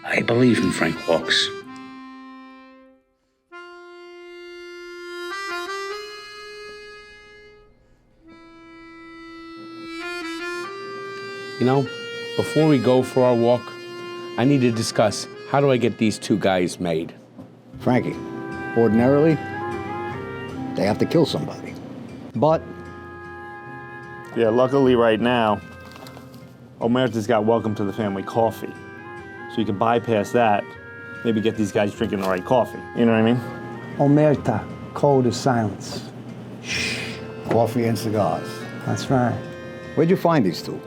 I believe in Frank Walks. You know, before we go for our walk, I need to discuss how do I get these two guys made? Frankie, ordinarily, they have to kill somebody. But yeah, luckily right now, Omerta's got welcome to the family coffee. So you can bypass that, maybe get these guys drinking the right coffee. You know what I mean? Omerta, code of silence. shh, coffee and cigars. That's right. Where'd you find these two?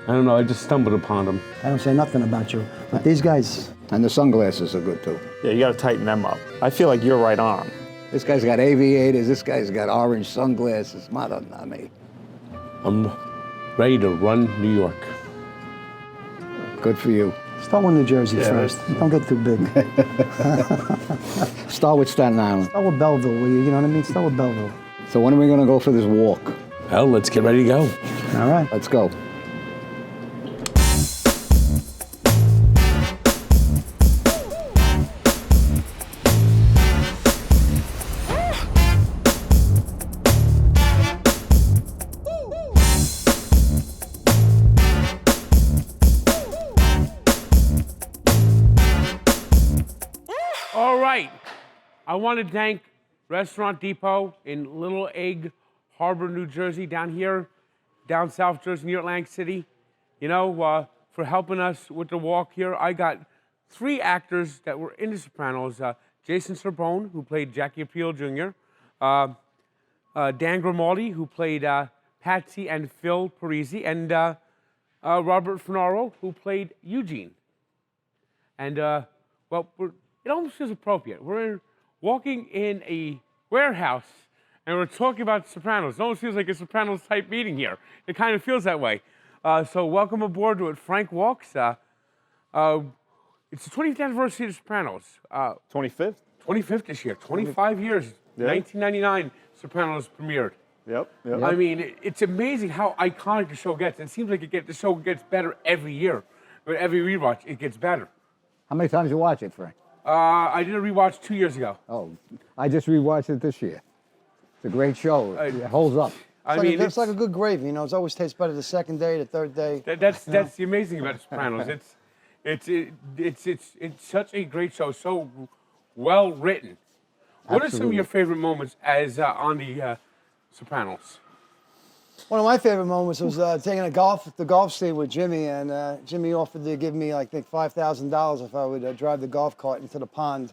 I don't know, I just stumbled upon them. I don't say nothing about you, but these guys... And the sunglasses are good too. Yeah, you gotta tighten them up. I feel like you're right on 'em. This guy's got aviators, this guy's got orange sunglasses. Madonna mia. I'm ready to run New York. Good for you. Start with New Jersey first. Don't get too big. Start with Staten Island. Start with Belleville, will you? You know what I mean? Start with Belleville. So when are we gonna go for this walk? Well, let's get ready to go. All right. Let's go. All right, I want to thank Restaurant Depot in Little Egg Harbor, New Jersey, down here, down South Jersey, near Atlantic City, you know, for helping us with the walk here. I got 3 actors that were in The Sopranos, Jason Cerbone, who played Jackie Aprile Jr., Dan Grimaldi, who played Patsy and Phil Parisi, and Robert Funaro, who played Eugene. And, well, it almost feels appropriate. We're walking in a warehouse and we're talking about Sopranos. It almost feels like a Sopranos type meeting here. It kind of feels that way. So welcome aboard with Frank Walks. It's the 20th anniversary of The Sopranos. 25th? 25th this year, 25 years, Yeah. 1999, Sopranos premiered. Yep. I mean, it's amazing how iconic the show gets. It seems like the show gets better every year. But every rewatch, it gets better. How many times you watch it, Frank? I did a rewatch 2 years ago. Oh, I just rewatched it this year. It's a great show. It holds up. It's like a good gravy, you know. It always tastes better the second day, the third day. That's the amazing about The Sopranos. It's such a great show, so well written. What are some of your favorite moments as on the Sopranos? One of my favorite moments was taking the golf scene with Jimmy, and Jimmy offered to give me, I think, $5,000 if I would drive the golf cart into the pond.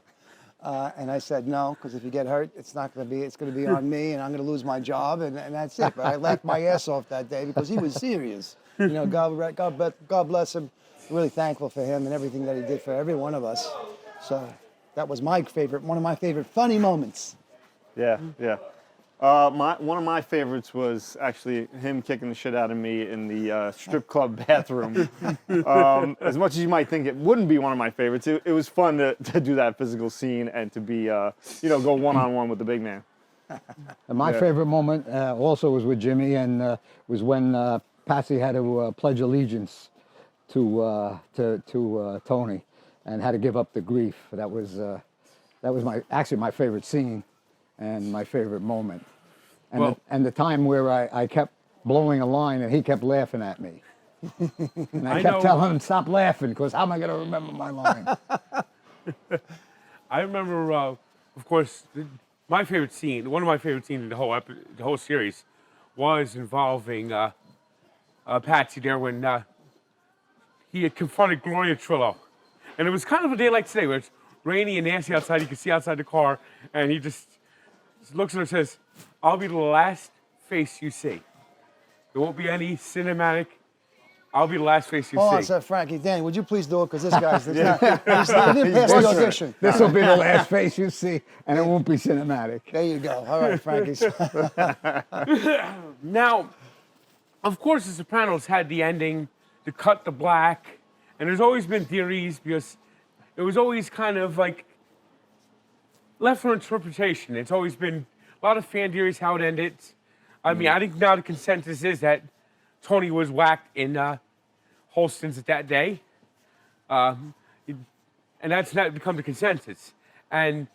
And I said no, because if you get hurt, it's going to be on me, and I'm going to lose my job, and that's it. But I laughed my ass off that day because he was serious. You know, God bless him. Really thankful for him and everything that he did for every one of us. So that was one of my favorite funny moments. Yeah. One of my favorites was actually him kicking the shit out of me in the strip club bathroom. As much as you might think it wouldn't be one of my favorites, it was fun to do that physical scene and to be, go one-on-one with the big man. And my favorite moment also was with Jimmy, and was when Patsy had to pledge allegiance to Tony, and had to give up the grief. That was actually my favorite scene and my favorite moment. And the time where I kept blowing a line and he kept laughing at me. And I kept telling him, stop laughing, because how am I going to remember my line? I remember, of course, my favorite scene, one of my favorite scenes in the whole series was involving Patsy there when he had confronted Gloria Trillo. And it was kind of a day like today where it's rainy and nasty outside. You can see outside the car, and he just looks at her and says, I'll be the last face you see. There won't be any cinematic. I'll be the last face you see. Hold on, sir, Frankie. Danny, would you please do it? Because this guy's he didn't pass the audition. This will be the last face you see, and it won't be cinematic. There you go. All right, Frankie. Now, of course, The Sopranos had the ending to cut the black, and there's always been theories because it was always kind of like left for interpretation. It's always been a lot of fan theories how it ended. I mean, I think now the consensus is that Tony was whacked in Holston's at that day. and that's not become the consensus. And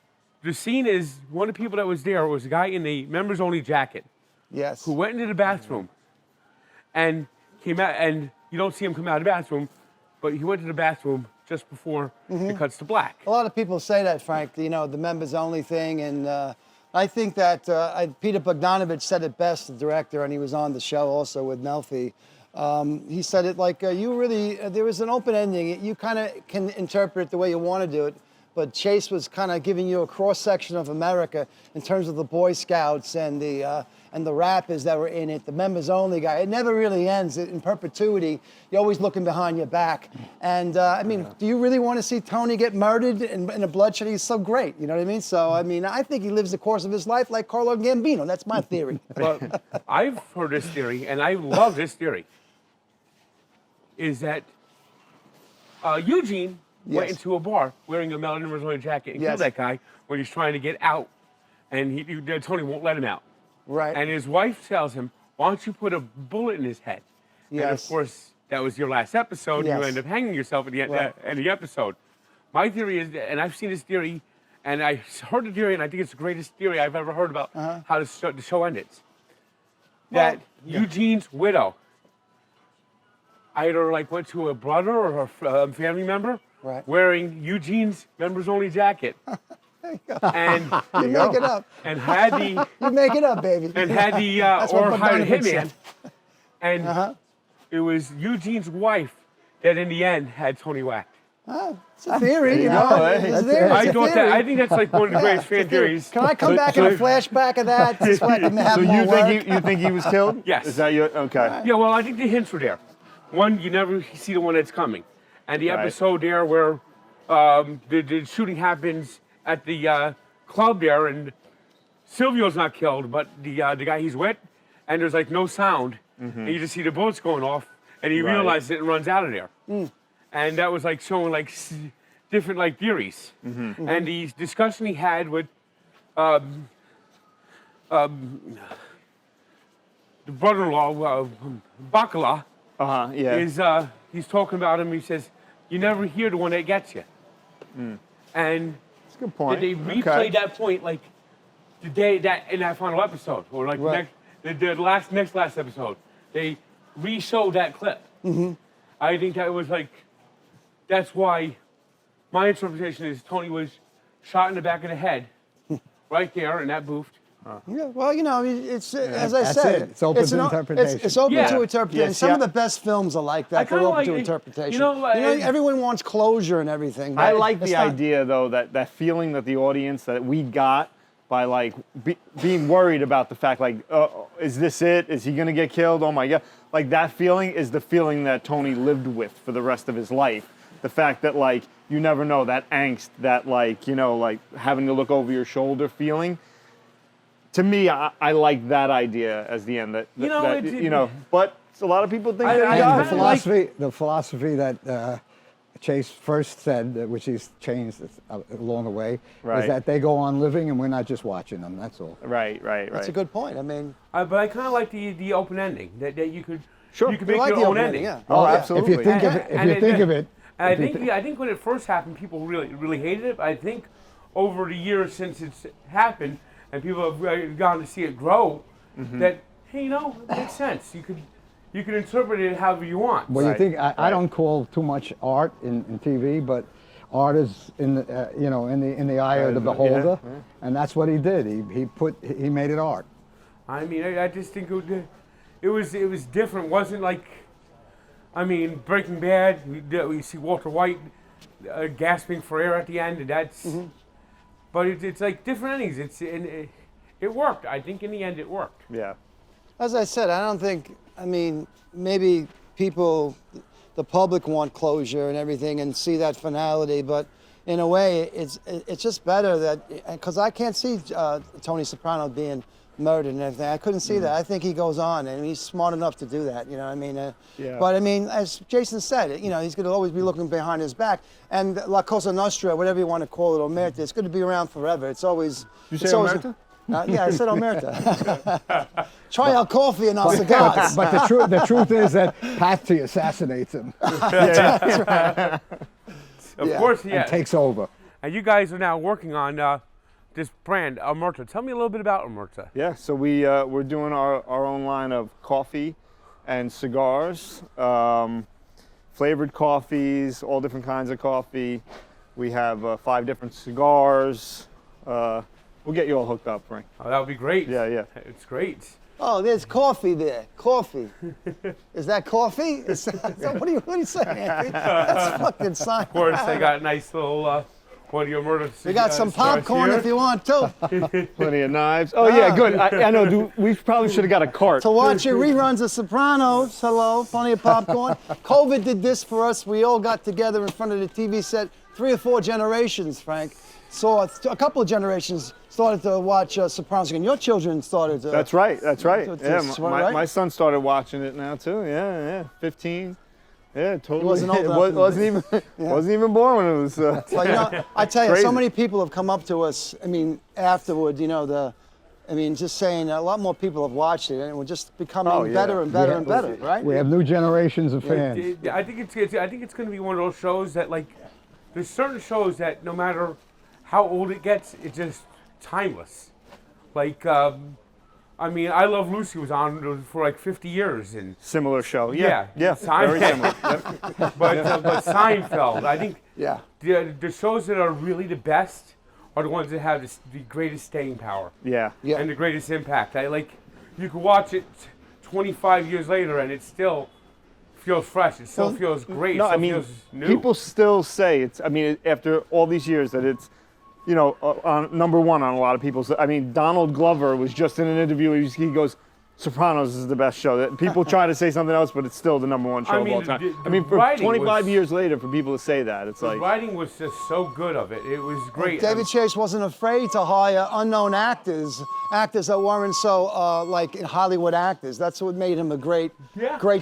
the scene is one of the people that was there was a guy in the members-only jacket Yes. who went into the bathroom and came out, and you don't see him come out of the bathroom, but he went to the bathroom just before it cuts to black. A lot of people say that, Frank, you know, the members only thing. And I think that Peter Bogdanovich said it best, the director, and he was on the show also with Melfi. He said it like, you really, there was an open ending. You kind of can interpret it the way you want to do it. But Chase was kind of giving you a cross-section of America in terms of the Boy Scouts and the rappers that were in it, the members-only guy. It never really ends in perpetuity. You're always looking behind your back. And, I mean, do you really want to see Tony get murdered in a bloodshed? He's so great, you know what I mean? So, I mean, I think he lives the course of his life like Carlo Gambino. That's my theory. But I've heard this theory, and I love this theory, is that Eugene went into a bar wearing a members-only jacket and killed that guy when he's trying to get out, and Tony won't let him out. Right. And his wife tells him, why don't you put a bullet in his head? Yes. And of course, that was your last episode. Yes. You end up hanging yourself at the end of the episode. My theory is, and I've seen this theory, and I heard the theory, and I think it's the greatest theory I've ever heard about how the show ended. That Eugene's widow either like went to a brother or a family member wearing Eugene's members-only jacket. And you make it up. And had the you make it up, baby. And had the or hired a hitman. And it was Eugene's wife that in the end had Tony whacked. It's a theory, you know. I think that's like one of the greatest fan theories. Can I come back in a flashback of that? Just so I can have more work? You think he was killed? Yes. Is that your okay? Yeah, well, I think the hints were there. One, you never see the one that's coming. And the episode there where the shooting happens at the club there, and Silvio's not killed, but the guy he's with, and there's like no sound, and you just see the bullets going off, and he realizes it and runs out of there. And that was like showing like different like theories. And the discussion he had with the brother-in-law, Bacala, is he's talking about him. He says, "You never hear the one that gets you." And that's a good point. Did they replay that point like the day that in that final episode, or like next last episode? They re-showed that clip. I think that was like, that's why my interpretation is Tony was shot in the back of the head, right there in that booth. Yeah, well, you know, it's as I said, it's open to interpretation. It's open to interpretation. Some of the best films are like that. They're open to interpretation. You know, everyone wants closure and everything. I like the idea, though, that feeling that the audience that we got by like being worried about the fact, like, is this it? Is he gonna get killed? Oh my God! Like that feeling is the feeling that Tony lived with for the rest of his life. The fact that like you never know, that angst, that like, you know, like having to look over your shoulder feeling. To me, I like that idea as the end. But a lot of people think the philosophy that Chase first said, which he's changed along the way, is that they go on living and we're not just watching them. That's all. Right. That's a good point. I mean, but I kind of like the open ending that you could you could make like your own ending. Yeah. Oh, absolutely. If you think of it, I think when it first happened, people really hated it. But I think over the years since it's happened, and people have gone to see it grow, that, hey, you know, it makes sense. You could interpret it however you want. Well, you think I don't call too much art in TV, but art is in the eye of the beholder, and that's what he did. He made it art. I mean, I just think it was different. It wasn't like, I mean, Breaking Bad. We see Walter White gasping for air at the end, and that's. But it's like different endings. It worked. I think in the end it worked. Yeah. As I said, I don't think. I mean, maybe people, the public want closure and everything and see that finality, but in a way, it's just better that because I can't see Tony Soprano being murdered and everything. I couldn't see that. I think he goes on, and he's smart enough to do that. You know what I mean? But I mean, as Jason said, you know, he's going to always be looking behind his back. And La Cosa Nostra, whatever you want to call it, Omerta, it's going to be around forever. It's always. You say Omerta? Yeah, I said Omerta. Try our coffee and our cigars. But the truth is that Patsy assassinates him. That's right. Of course, yeah. and takes over. And you guys are now working on this brand, Omerta. Tell me a little bit about Omerta. Yeah, so we're doing our own line of coffee and cigars, flavored coffees, all different kinds of coffee. We have 5 different cigars. We'll get you all hooked up, Frank. Oh, that would be great. Yeah. It's great. Oh, there's coffee there. Coffee. Is that coffee? What are you saying, Anthony? That's fucking science. Of course, they got a nice little one of your murder. We got some popcorn if you want to. Plenty of knives. Oh yeah, good. I know. We probably should have got a cart. To watch your reruns of Sopranos. Hello, plenty of popcorn. COVID did this for us. We all got together in front of the TV set. 3 or 4 generations, Frank. Saw a couple of generations started to watch Sopranos again. Your children started to. That's right. Yeah, right? my son started watching it now too. Yeah. 15. Yeah, totally. He wasn't old enough. Wasn't even born when it was. Well, you know, I tell you, crazy. so many people have come up to us. I mean, afterward, you know, just saying a lot more people have watched it, and we're just becoming better and better and better, right? We have new generations of fans. I think it's going to be one of those shows that, like, there's certain shows that no matter how old it gets, it's just timeless. Like, I mean, I Love Lucy was on for like 50 years, and Similar show. yeah, Very similar. Yep. but Seinfeld, I think Yeah. the shows that are really the best are the ones that have the greatest staying power Yeah. Yeah. and the greatest impact. You can watch it 25 years later, and it still feels fresh. It still feels great. No, it I still mean, feels new. people still say it's. I mean, after all these years, that it's, you know, on number one on a lot of people's. I mean, Donald Glover was just in an interview. He goes, "Sopranos is the best show." That people try to say something else, but it's still the number one show of all time. the I mean, for writing 25 years later, for people to say that, it's the like. writing was just so good of it. It was great. David Chase wasn't afraid to hire unknown actors that weren't so like Hollywood actors. That's what made him a great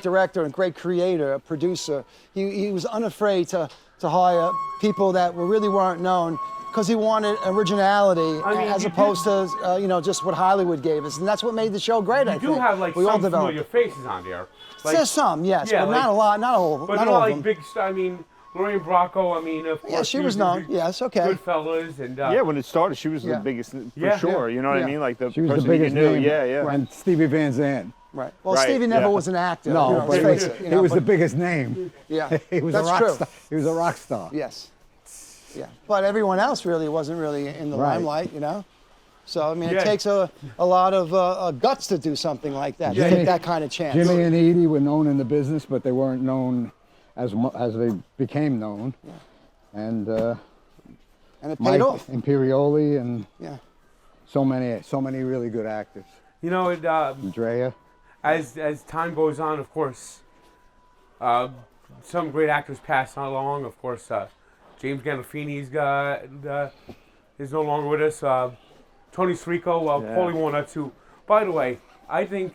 director and great creator, a producer. He was unafraid to hire people that really weren't known, because he wanted originality as opposed to you know, just what Hollywood gave us, and that's what made the show great. I think You do have like we all some developed. familiar faces on there. Like, There's some, yes, yeah, but like- not a lot, not all, but not not all like of them. big. I mean, Lorraine Bracco. I mean, of course. Yeah, she was known. Yes, okay. Goodfellas and. Yeah, when it started, she was the biggest for Yeah. sure. You know what Yeah. I mean? Like the She was the person you biggest knew. name. Yeah. And Stevie Van Zandt. Right. Well, Right, Stevie never yeah. was an actor. No, you know, but let's face it, you he know, was the but- biggest name. Yeah, He was that's a rock true. star. He was a rock star. Yes. Yeah. But everyone else really wasn't really in the Right. limelight, you know? So, I mean, Yeah. it takes a lot of guts to do something like that, to Jimmy- take that kind of chance. Jimmy and Edie were known in the business, but they weren't known as they became known. And And it paid Mike off. Imperioli and Yeah. so many really good actors. You know, Andrea. as time goes on, of course, some great actors pass along. Of course, James Gandolfini is no longer with us. Tony Sirico, Paulie Walnuts, who, by the way, I think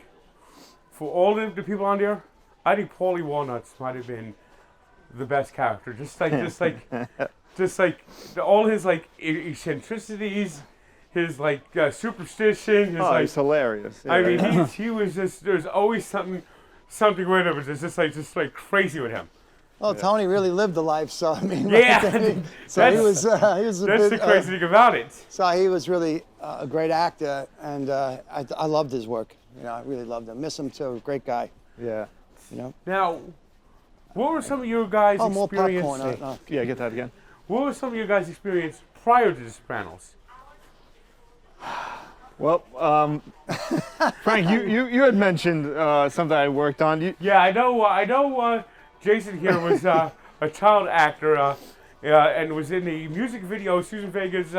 for all the people on there, I think Paulie Walnuts might have been the best character. Just like all his like eccentricities, his like superstition. His, He's hilarious. I Yeah. mean, he was just. There's always something with him. It's just like crazy with him. Well, Tony really lived the life, so I mean, Yeah, so he was a That's bit, the crazy thing about it. so he was really a great actor, and I loved his work. You know, I really loved him. Miss him too. Great guy. Yeah. You know. Now, what were some of your guys' Oh, more experience? popcorn. Yeah, get that again. What was some of your guys' experience prior to The Sopranos? Well, Frank, you had mentioned something I worked on. Yeah, I know. Jason here was a child actor and was in the music video Susan Vega's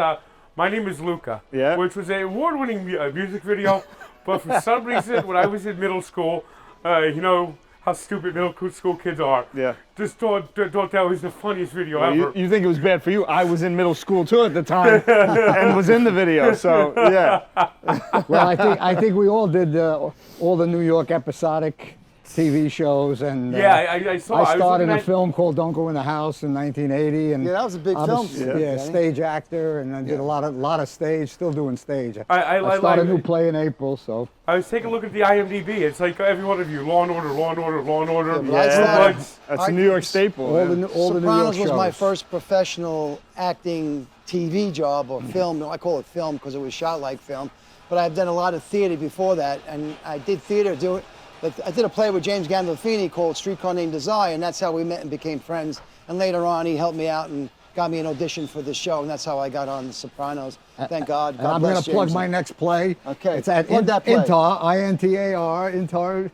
"My Name Is Luca," which was an award-winning music video. But for some reason, when I was in middle school, you know how stupid middle school kids are. Yeah. Just thought that was the funniest video ever. You think it was bad for you? I was in middle school too at the time, and was in the video. So yeah. Well, I think we all did all the New York episodic TV shows, and I saw. I starred in looking a at- film called Don't Go in the House in 1980, and Yeah, that was a big I film. was, Yeah. stage actor, and I did a lot of stage. Still doing stage. I like- started a new play in April, so I was taking a look at the IMDb. It's like every one of you: Law and Order, Law and Order, Law and Order. but I True started- Bloods. That's a New York staple. all the New York Sopranos shows. was my first professional acting TV job or film. I call it film because it was shot like film. But I've done a lot of theater before that, and I did theater. I did a play with James Gandolfini called Streetcar Named Desire, and that's how we met and became friends. And later on, he helped me out and got me an audition for the show, and that's how I got on The Sopranos. Thank God. And I'm going to plug my next play. Okay, It's at plug that play. Intar, I-N-T-A-R, Intar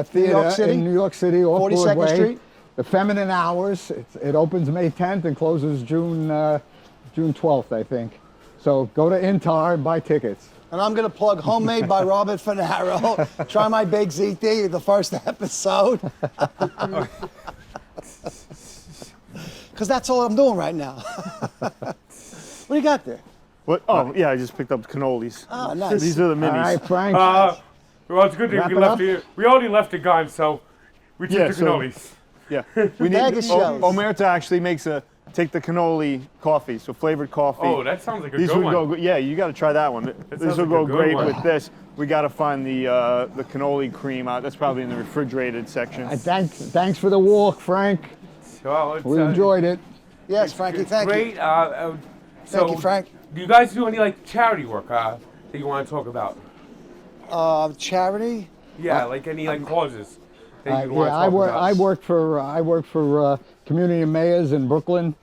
Theater York City? in New York City, off 42nd Broadway. Street? The Feminine Hours. It opens May 10th and closes June 12th, I think. So go to Intar and buy tickets. And I'm going to plug Homemade by Robert Funaro. Try my Big ZT, the first episode. Because that's all I'm doing right now. What do you got there? What? Oh, yeah, I just picked up cannolis. Oh, nice. These are the minis. All right, Frank. Well, it's a good thing Wrap we it left up? it. We already left it gone, so we took Yeah, the so- cannolis. Yeah. We Bag of shells. Omerta actually makes take the cannoli coffee, so flavored coffee. Oh, that sounds like a These good would one. go. Yeah, you got to try that one. This sounds will like go a good great one. with this. We got to find the cannoli cream out. That's probably in the refrigerated section. Thanks for the walk, Frank. Well, it's, We enjoyed it. Yes, Frankie, it's thank great. you. So, Thank you, Frank. Do you guys do any like charity work that you want to talk about? Charity? Yeah, like any like causes. That you want to I talk work. about? I work for community mayors in Brooklyn,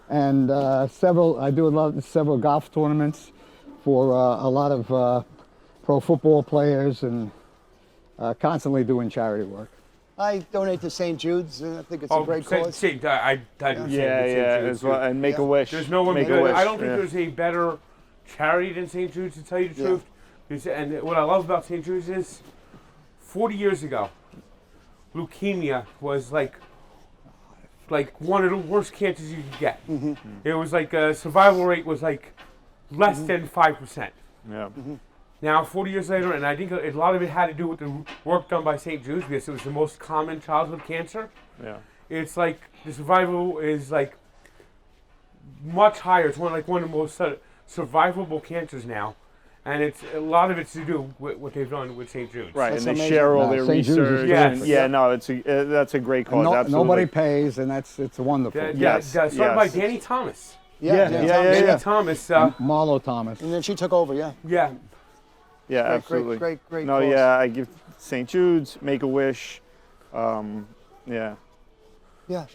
and I do several golf tournaments for a lot of pro football players, and constantly doing charity work. I donate to St. Jude's, and I think it's a great cause. I do Yeah, as well. And Make a Wish. There's no one. Make a Wish. I don't think yeah. there's a better charity than St. Jude's, to tell you the truth. And what I love about St. Jude's is, 40 years ago, leukemia was like one of the worst cancers you could get. Mm-hmm. It was like survival rate was like less than 5%. Yeah. Now, 40 years later, and I think a lot of it had to do with the work done by St. Jude's, because it was the most common childhood cancer. Yeah. It's like the survival is like much higher. It's one of the most survivable cancers now, and it's a lot of it's to do with what they've done with St. Jude's. Right, That's and they amazing. share all No, their St. Jude's is research. great. and- Yes. Yeah, no, that's a great cause. absolutely. Nobody pays, and it's wonderful. Yes, Started by yes. Danny Thomas. Yeah. Danny Thomas. Marlo Thomas. And then she took over, yeah. Yeah. Yeah, Great, absolutely. great No, cause. yeah, I give St. Jude's, Make a Wish. Yeah. Yeah.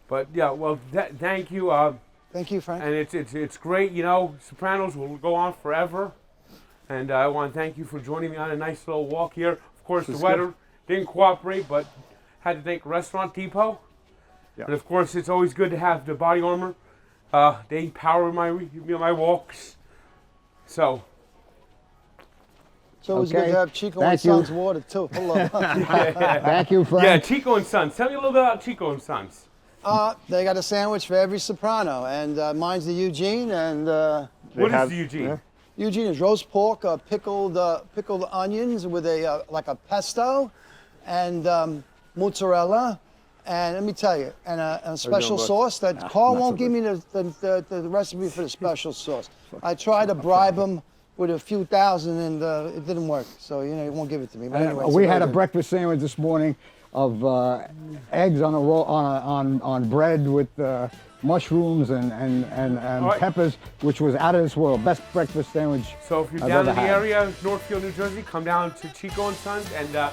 But yeah, well, thank you. Thank you, Frank. And it's great. Sopranos will go on forever. And I want to thank you for joining me on a nice little walk here. Of course, the weather didn't cooperate, but had to thank Restaurant Depot. Yeah. And of course, it's always good to have the Body Armor. They power my walks. So. So it was Okay. good to have Chico Thank and you. Sons water, too. Hello. Thank you, Frank. Yeah, Chico and Sons. Tell me a little bit about Chico and Sons. They got a sandwich for every Soprano, and mine's the Eugene, and What is have- the Eugene? yeah. Eugene is roast pork, pickled onions with like a pesto, and mozzarella, and let me tell you, and a special look? sauce that Carl not won't so give me the recipe for the special sauce. I tried to bribe him with a few thousand, and it didn't work. So he won't give it to me. But anyway, We it's had a very good. breakfast sandwich this morning of eggs on a roll on bread with mushrooms and right. peppers, which was out of this world. Best breakfast sandwich So if you're I've down ever in the had. area, Northfield, New Jersey, come down to Chico and Sons, and I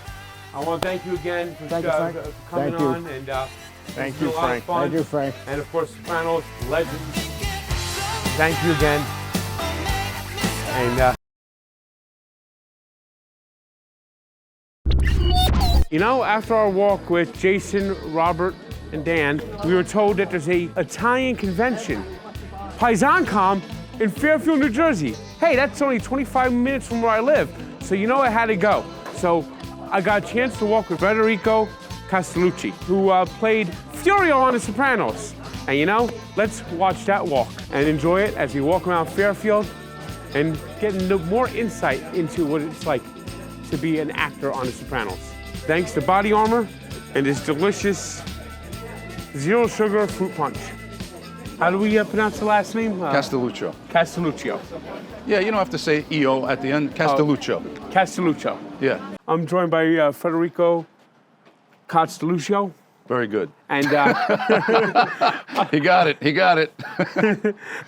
want to thank you again for, Thank you, Frank. for coming Thank you. on. And Thank it's you, been a lot of Frank. fun. Thank you, Frank. And of course, Sopranos, legend. Thank you again. And after our walk with Jason, Robert, and Dan, we were told that there's a Italian convention, Paisan Con, in Fairfield, New Jersey. Hey, that's only 25 minutes from where I live, so I had to go. So I got a chance to walk with Federico Castelluccio, who played Furio on The Sopranos. And let's watch that walk and enjoy it as we walk around Fairfield and get more insight into what it's like to be an actor on The Sopranos. thanks to Body Armor and this delicious zero sugar fruit punch. How do we pronounce the last name? Castelluccio. Castelluccio. Yeah, you don't have to say EO at the end. Castelluccio. Castelluccio. Yeah. I'm joined by Federico Castelluccio. Very good. And He got it. He got it.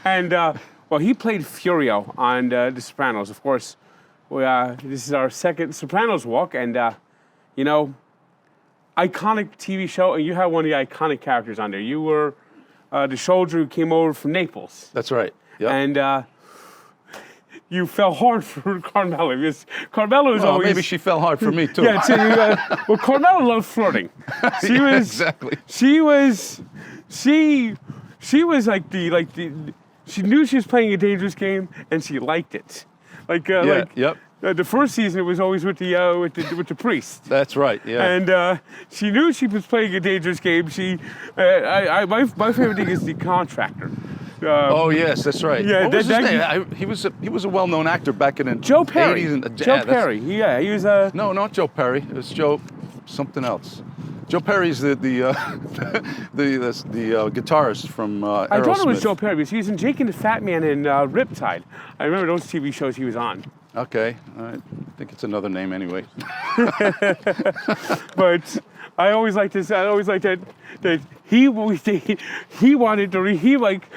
and well, he played Furio on The Sopranos. Of course, this is our second Sopranos walk, and you know, iconic TV show, and you had one of the iconic characters on there. You were the soldier who came over from Naples. That's right. Yep. And you fell hard for Carmela because Carmela was always. Maybe she fell hard for me too. Yeah, well, Carmela loved flirting. She was exactly. She was like the. She knew she was playing a dangerous game, and she liked it. Yep. The first season, it was always with the priest. That's right. Yeah. And she knew she was playing a dangerous game. My favorite thing is the contractor. Oh yes, that's right. Yeah, what was his name? He was a well-known actor back in the Joe Perry. 80s. And, Joe Perry. Yeah, he was a. No, not Joe Perry. It was Joe something else. Joe Perry's the guitarist from Aerosmith. I thought it was Joe Perry because he was in Jake and the Fat Man and Riptide. I remember those TV shows he was on. Okay, I think it's another name anyway. But I always liked this. I always liked that he wanted to. He like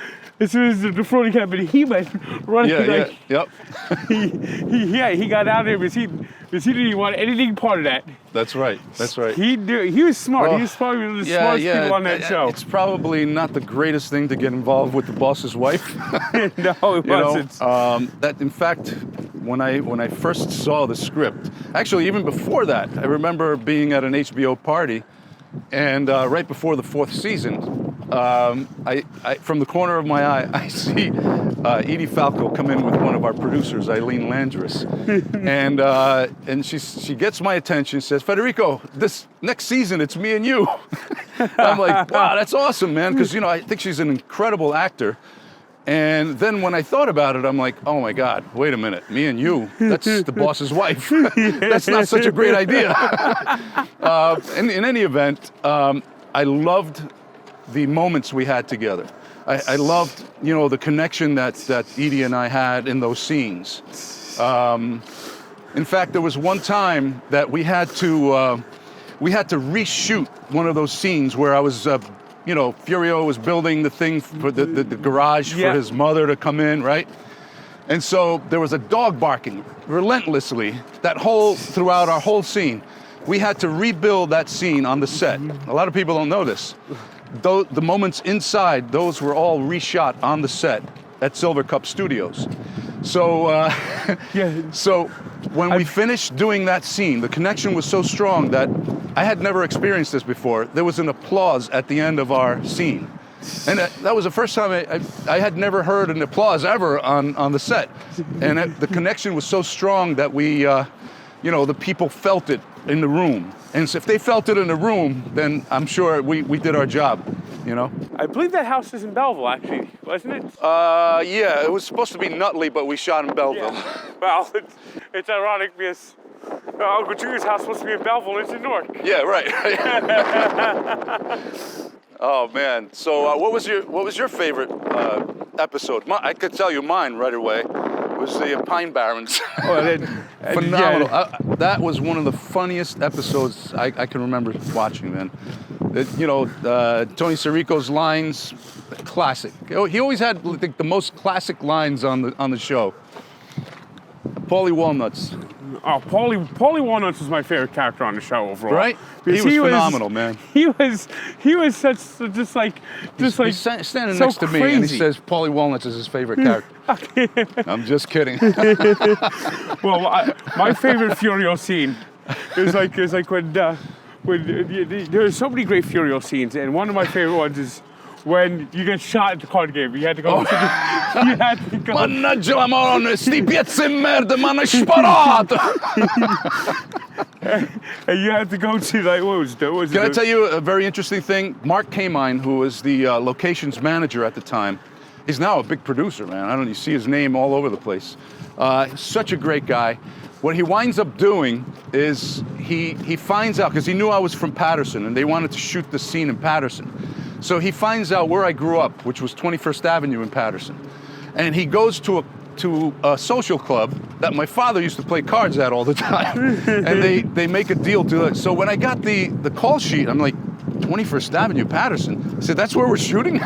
as soon as the defrauding happened, he went running. Yep. He got out of there because he didn't want anything part of that. That's right. He was smart. He was probably one of the smartest people on that show. It's probably not the greatest thing to get involved with the boss's wife. No, it wasn't. That in fact, when I first saw the script, actually even before that, I remember being at an HBO party, and right before the 4th season, I from the corner of my eye, I see Edie Falco come in with one of our producers, Eileen Landris, and she gets my attention. Says, "Federico, this next season it's me and you." I'm like, "Wow, that's awesome, man!" Because I think she's an incredible actor. And then when I thought about it, I'm like, "Oh my God, wait a minute, me and you? That's the boss's wife. That's not such a great idea." In any event, I loved the moments we had together. I loved, the connection that Edie and I had in those scenes. In fact, there was one time that we had to reshoot one of those scenes where I was, Furio was building the thing for the garage for his mother to come in, right? And so there was a dog barking relentlessly throughout our whole scene. We had to rebuild that scene on the set. A lot of people don't know this. The moments inside, those were all reshot on the set at Silver Cup Studios. So, so when we finished doing that scene, the connection was so strong that I had never experienced this before. There was an applause at the end of our scene. And that was the first time I had never heard an applause ever on the set. And the connection was so strong that we, the people felt it in the room. And so if they felt it in the room, then I'm sure we did our job, I believe that house is in Belleville, actually, wasn't it? Yeah, it was supposed to be Nutley, but we shot in Belleville. Yeah. Well, it's ironic because Uncle Junior's house was supposed to be in Belleville, it's in Newark. Yeah, right. Oh man! So what was your favorite episode? I could tell you mine right away. It was the Pine Barrens. Phenomenal. Yeah. That was one of the funniest episodes I can remember watching, man. Tony Sirico's lines, classic. He always had the most classic lines on the show. Paulie Walnuts. Oh, Paulie Walnuts was my favorite character on the show overall. Right? He was phenomenal, man. He was such just like He's standing so next to me, and he says Paulie Walnuts is his favorite character. I'm just kidding. Well, my favorite Furio scene is like when there's so many great Furio scenes, and one of my favorite ones is when you get shot at the card game. You had to go. Mannaggia la madonna, sti piezze in merda, m'hanno sparato! And you had to go to what was it? Can I tell you a very interesting thing? Mark Kamine, who was the locations manager at the time, he's now a big producer, man. I don't know, you see his name all over the place. Such a great guy. what he winds up doing is he finds out, because he knew I was from Patterson and they wanted to shoot the scene in Patterson. So he finds out where I grew up, which was 21st Avenue in Patterson. And he goes to a social club that my father used to play cards at all the time. And they make a deal to it. So when I got the call sheet, I'm like, 21st Avenue, Patterson? I said, that's where we're shooting?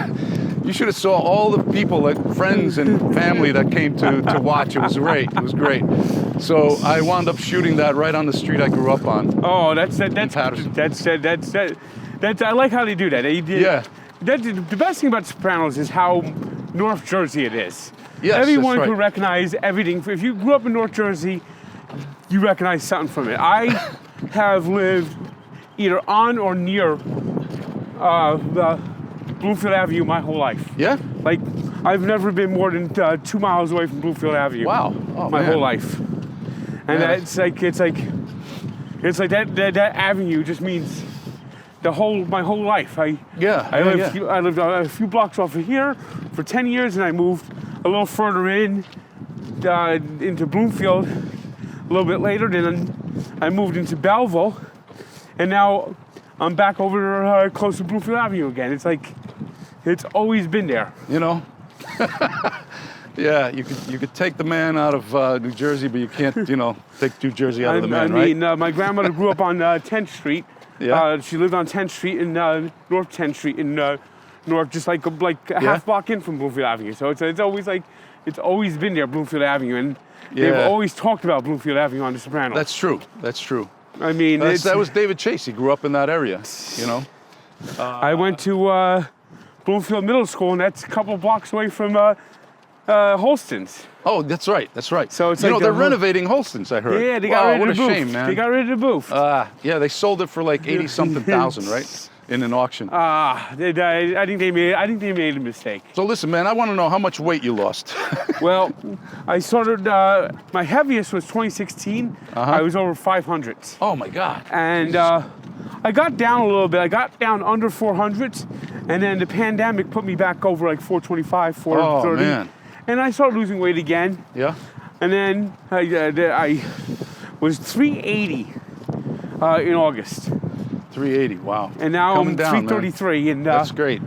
You should have saw all the people, like friends and family that came to watch. It was great. It was great. So I wound up shooting that right on the street I grew up on. Oh, that's Patterson. I like how they do that. Yeah. The best thing about Sopranos is how North Jersey it is. Yes, Everyone that's right. can recognize everything. If you grew up in North Jersey, you recognize something from it. I have lived either on or near the Bloomfield Avenue my whole life. Yeah? Like, I've never been more than 2 miles away from Bloomfield Avenue. Wow. Oh, my man. whole life. And Yeah. it's like that avenue just means my whole life. I lived a few blocks off of here for 10 years, and I moved a little further into Bloomfield a little bit later. Then I moved into Belleville, and now I'm back over close to Bloomfield Avenue again. It's like it's always been there. You know? Yeah, you could take the man out of New Jersey, but you can't, take New Jersey out of the man, right? My grandmother grew up on 10th Street. Yeah. She lived on 10th Street in North 10th Street in North, just like a half block in from Bloomfield Avenue. So it's always been there, Bloomfield Avenue, and they've always talked about Bloomfield Avenue on The Sopranos. That's true. That's true. I mean, That was David Chase. He grew up in that area, I went to Bloomfield Middle School, and that's a couple blocks away from Holston's. Oh, that's right. That's right. So it's they're like renovating Holston's, I heard. Yeah, they got rid what of a the booth. shame, man. They got rid of the booth. Yeah, they sold it for like 80-something thousand, right? In an auction. I think they made a mistake. So listen, man, I want to know how much weight you lost. Well, I started. My heaviest was 2016. I was over 500. Oh my God. And I got down a little bit. I got down under 400, and then the pandemic put me back over like 425, 430. Oh man. And I started losing weight again. Yeah. And then I was 380 in August. 380. Wow. And now Coming I'm down, 333. man. And That's great.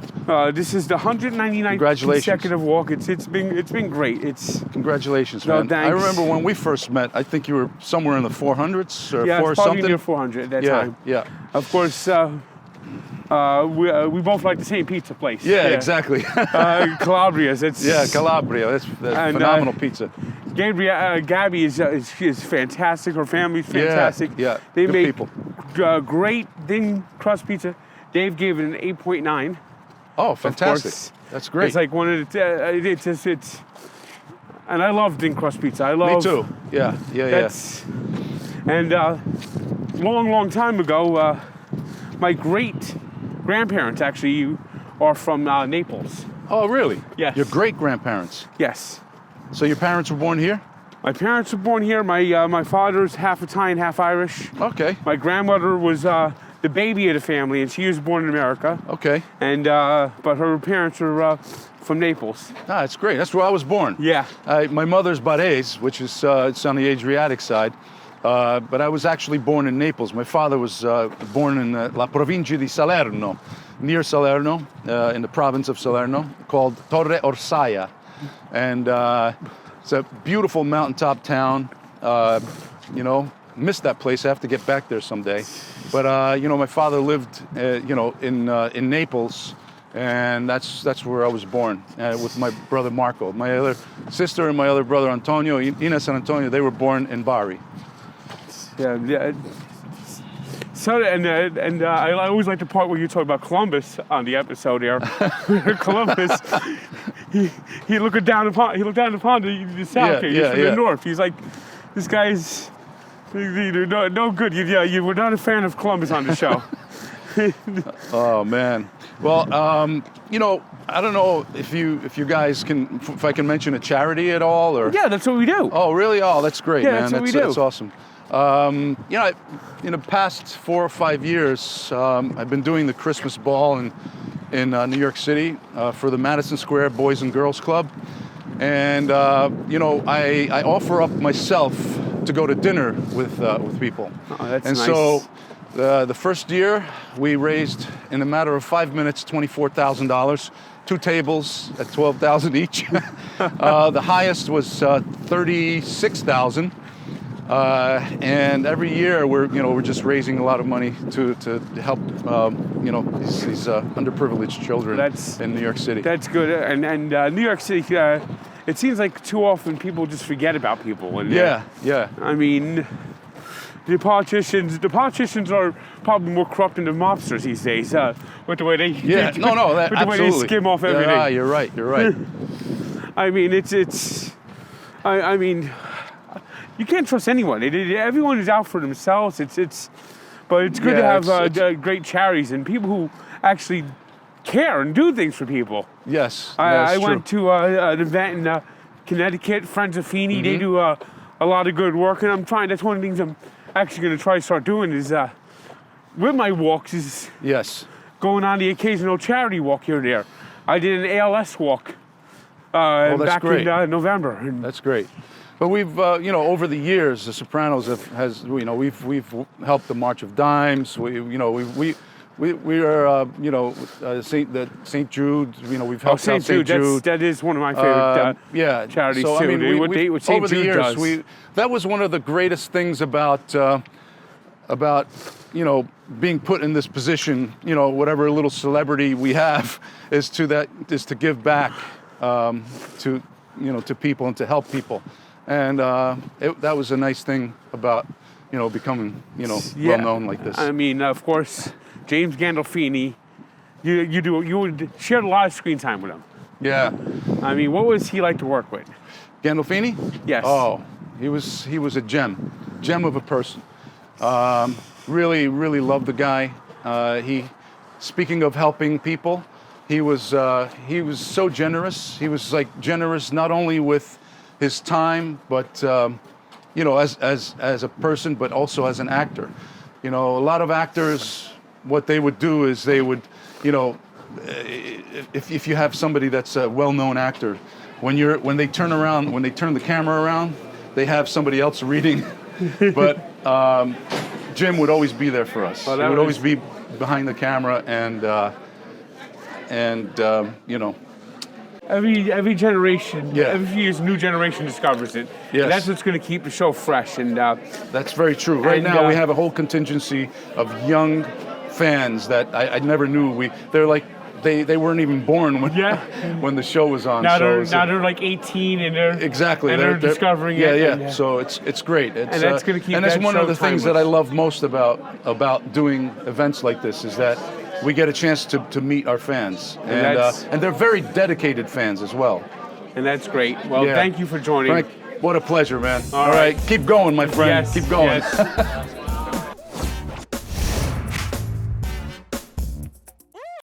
this is the 199th Congratulations. consecutive walk. It's been great. Congratulations, No, man. thanks. I remember when we first met. I think you were somewhere in the 400s or Yeah, four it's probably something. near 400 at that time. Yeah. Of course, we both like the same pizza place. Yeah. Exactly. Calabria's. Yeah, Calabria. That's phenomenal pizza. Gabby is fantastic. Her family's fantastic. Yeah. They Good make people. Great thin crust pizza. Dave gave it an 8.9. Oh, fantastic. course. That's great. It's like one of the. It's. And I love thin crust pizza. I love. Me too. Yeah. That's. And long time ago, my great grandparents actually are from Naples. Oh, really? Yes. Your great grandparents. Yes. So your parents were born here? My parents were born here. My father's half Italian, half Irish. Okay. My grandmother was the baby of the family, and she was born in America. Okay. And but her parents are from Naples. Ah, that's great. That's where I was born. Yeah. My mother's Barese, which is it's on the Adriatic side. But I was actually born in Naples. My father was born in La Provincia di Salerno, near Salerno, in the province of Salerno, called Torre Orsaia. And it's a beautiful mountaintop town. Missed that place. I have to get back there someday. But my father lived, in Naples, and that's where I was born with my brother Marco. My other sister and my other brother Antonio, Ines and Antonio, they were born in Bari. Yeah. So and I always like the part where you talk about Columbus on the episode there. Columbus, he looked down upon the south here. He's from the north. He's like, this guy's no good. You were not a fan of Columbus on the show. Oh man. Well, I don't know if you guys if I can mention a charity at all, or Yeah, that's what we do. Oh, really? Oh, that's great, Yeah, man. that's what we do. That's awesome. In the past 4 or 5 years, I've been doing the Christmas ball in New York City for the Madison Square Boys and Girls Club, and I offer up myself to go to dinner with people. Oh, that's and nice. so the first year we raised, in a matter of 5 minutes, $24,000. 2 tables at $12,000 each. The highest was $36,000. And every year we're just raising a lot of money to help these underprivileged children in New York City. That's good. And New York City, it seems like too often people just forget about people. And, yeah. I mean, the politicians are probably more corrupt than the mobsters these days. With the way they absolutely. way they skim off everything. Yeah, you're right. I mean, I mean, you can't trust anyone. Everyone is out for themselves. But it's good to have great charities and people who actually care and do things for people. Yes. I went to an event in Connecticut, Friends of Feeney. They do a lot of good work, and that's one of the things I'm actually going to try to start doing is with my walks is going on the occasional charity walk here and there. I did an ALS walk back in November. That's great. But we've, over the years, the Sopranos we've helped the March of Dimes. We are, St. Jude. We've helped St. St. Jude. That is one of my favorite charities so, too. I mean, what St. over the Jude years, does. that was one of the greatest things about being put in this position. Whatever little celebrity we have is to give back to people and to help people. And that was a nice thing about, becoming, well known like this. I mean, of course, James Gandolfini, you would share a lot of screen time with him. Yeah. I mean, what was he like to work with? Gandolfini? Yes. Oh, he was a gem of a person. Really, really loved the guy. Speaking of helping people, he was so generous. He was generous not only with his time, but as a person, but also as an actor. A lot of actors, what they would do is they would, if you have somebody that's a well-known actor, when they turn the camera around, they have somebody else reading. But Jim would always be there for us. He would always be behind the camera, and Every generation, every few years, a new generation discovers it. Yes. And that's what's going to keep the show fresh. And that's very true. Right now, we have a whole contingency of young fans that I never knew. They're like they weren't even born when the show was on. Now they're like 18 and they're discovering it. Yeah. So it's great. And that's going to keep. And that's one of the things that I love most about doing events like this is that we get a chance to meet our fans, and they're very dedicated fans as well. And that's great. Well, thank you for joining. Frank, what a pleasure, man. All right. Keep going, my friend. Yes, Keep going. Yes.